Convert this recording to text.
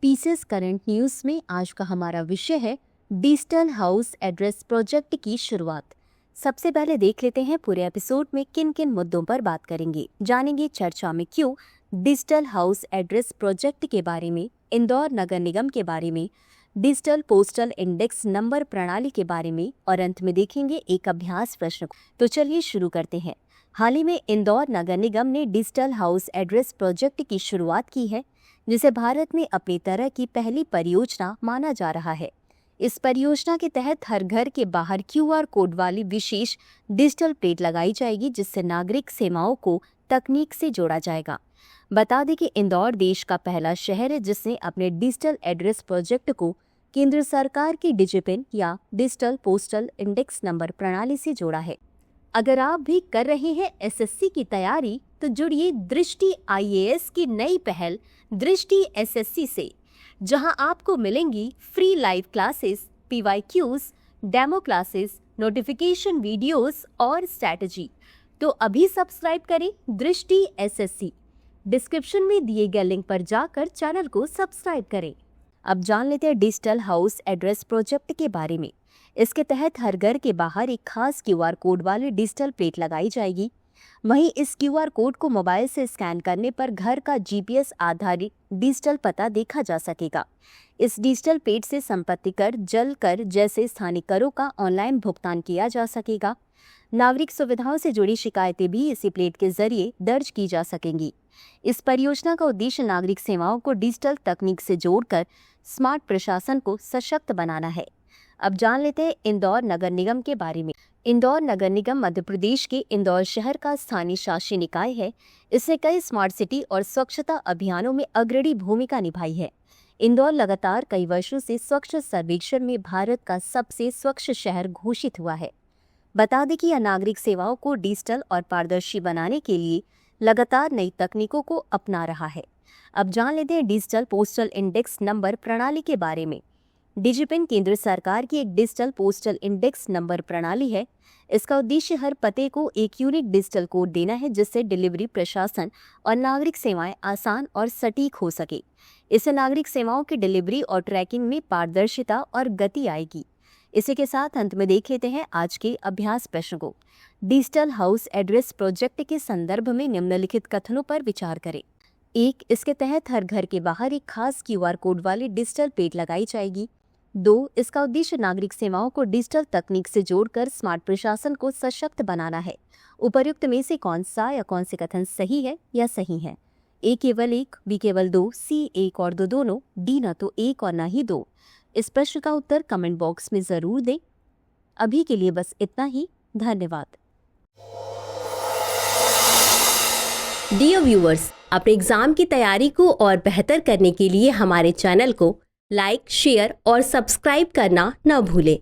Pieces current news में आज का हमारा विषय है डिजिटल हाउस एड्रेस प्रोजेक्ट की शुरुआत। सबसे पहले देख लेते हैं पूरे एपिसोड में किन किन मुद्दों पर बात करेंगे। जानेंगे चर्चा में क्यों, डिजिटल हाउस एड्रेस प्रोजेक्ट के बारे में, इंदौर नगर निगम के बारे में, डिजिटल पोस्टल इंडेक्स नंबर प्रणाली के बारे में और अंत में देखेंगे एक अभ्यास प्रश्न। तो चलिए शुरू करते हैं। हाल ही में इंदौर नगर निगम ने डिजिटल हाउस एड्रेस प्रोजेक्ट की शुरुआत की है, जिसे भारत में अपनी तरह की पहली परियोजना माना जा रहा है। इस परियोजना के तहत हर घर के बाहर क्यूआर कोड वाली विशेष डिजिटल प्लेट लगाई जाएगी, जिससे नागरिक सेवाओं को तकनीक से जोड़ा जाएगा। बता दें कि इंदौर देश का पहला शहर है जिसने अपने डिजिटल एड्रेस प्रोजेक्ट को केंद्र सरकार की डिजिपिन या डिजिटल पोस्टल इंडेक्स नंबर प्रणाली से जोड़ा है। अगर आप भी कर रहे हैं एसएससी की तैयारी, तो जुड़िए दृष्टि आईएएस की नई पहल दृष्टि एसएससी से, जहां आपको मिलेंगी free live classes, PYQs, demo classes, notification videos और स्ट्रैटेजी। तो अभी सब्सक्राइब करें दृष्टि एसएससी। डिस्क्रिप्शन में दिए गए लिंक पर जाकर चैनल को सब्सक्राइब करें। अब जान लेते हैं डिजिटल हाउस एड्रेस प्रोजेक्ट के बारे में। इसके तहत हर घर के बाहर एक खास क्यूआर कोड वाली डिजिटल प्लेट लगाई जाएगी। वहीं इस क्यूआर कोड को मोबाइल से स्कैन करने पर घर का जीपीएस आधारित डिजिटल पता देखा जा सकेगा। इस डिजिटल प्लेट से संपत्ति कर, जल कर जैसे स्थानीय करों का ऑनलाइन भुगतान किया जा सकेगा। नागरिक सुविधाओं से जुड़ी शिकायतें भी इसी प्लेट के जरिए दर्ज की जा सकेंगी। इस परियोजना का उद्देश्य नागरिक सेवाओं को डिजिटल तकनीक से जोड़कर स्मार्ट प्रशासन को सशक्त बनाना है। अब जान लेते हैं इंदौर नगर निगम के बारे में। इंदौर नगर निगम मध्य प्रदेश के इंदौर शहर का स्थानीय शासी निकाय है। इसने कई स्मार्ट सिटी और स्वच्छता अभियानों में अग्रणी भूमिका निभाई है। इंदौर लगातार कई वर्षों से स्वच्छ सर्वेक्षण में भारत का सबसे स्वच्छ शहर घोषित हुआ है। बता दें कि यह नागरिक सेवाओं को डिजिटल और पारदर्शी बनाने के लिए लगातार नई तकनीकों को अपना रहा है। अब जान लेते हैं डिजिटल पोस्टल इंडेक्स नंबर प्रणाली के बारे में। डिजिपिन केंद्र सरकार की एक डिजिटल पोस्टल इंडेक्स नंबर प्रणाली है। इसका उद्देश्य हर पते को एक यूनिक डिजिटल कोड देना है, जिससे डिलीवरी, प्रशासन और नागरिक सेवाएं आसान और सटीक हो सके। इससे नागरिक सेवाओं की डिलीवरी और ट्रैकिंग में पारदर्शिता और गति आएगी। इसी के साथ अंत में देख लेते हैं आज के अभ्यास प्रश्न को। डिजिटल हाउस एड्रेस प्रोजेक्ट के संदर्भ में निम्नलिखित कथनों पर विचार करें। 1. इसके तहत हर घर के बाहर एक खास क्यूआर कोड वाली डिजिटल प्लेट लगाई जाएगी। 2. इसका उद्देश्य नागरिक सेवाओं को डिजिटल तकनीक से जोड़कर स्मार्ट प्रशासन को सशक्त बनाना है। उपर्युक्त में से कौन सा या कौन से कथन सही है या सही है? A केवल 1, B केवल 2, C 1 और 2 दोनों, D न तो 1 और न ही 2। इस प्रश्न का उत्तर कमेंट बॉक्स में जरूर दें। अभी के लिए बस इतना ही। धन्यवाद। डियर व्यूअर्स, अपने एग्जाम की तैयारी को और बेहतर करने के लिए हमारे चैनल को लाइक, शेयर और सब्सक्राइब करना न भूलें।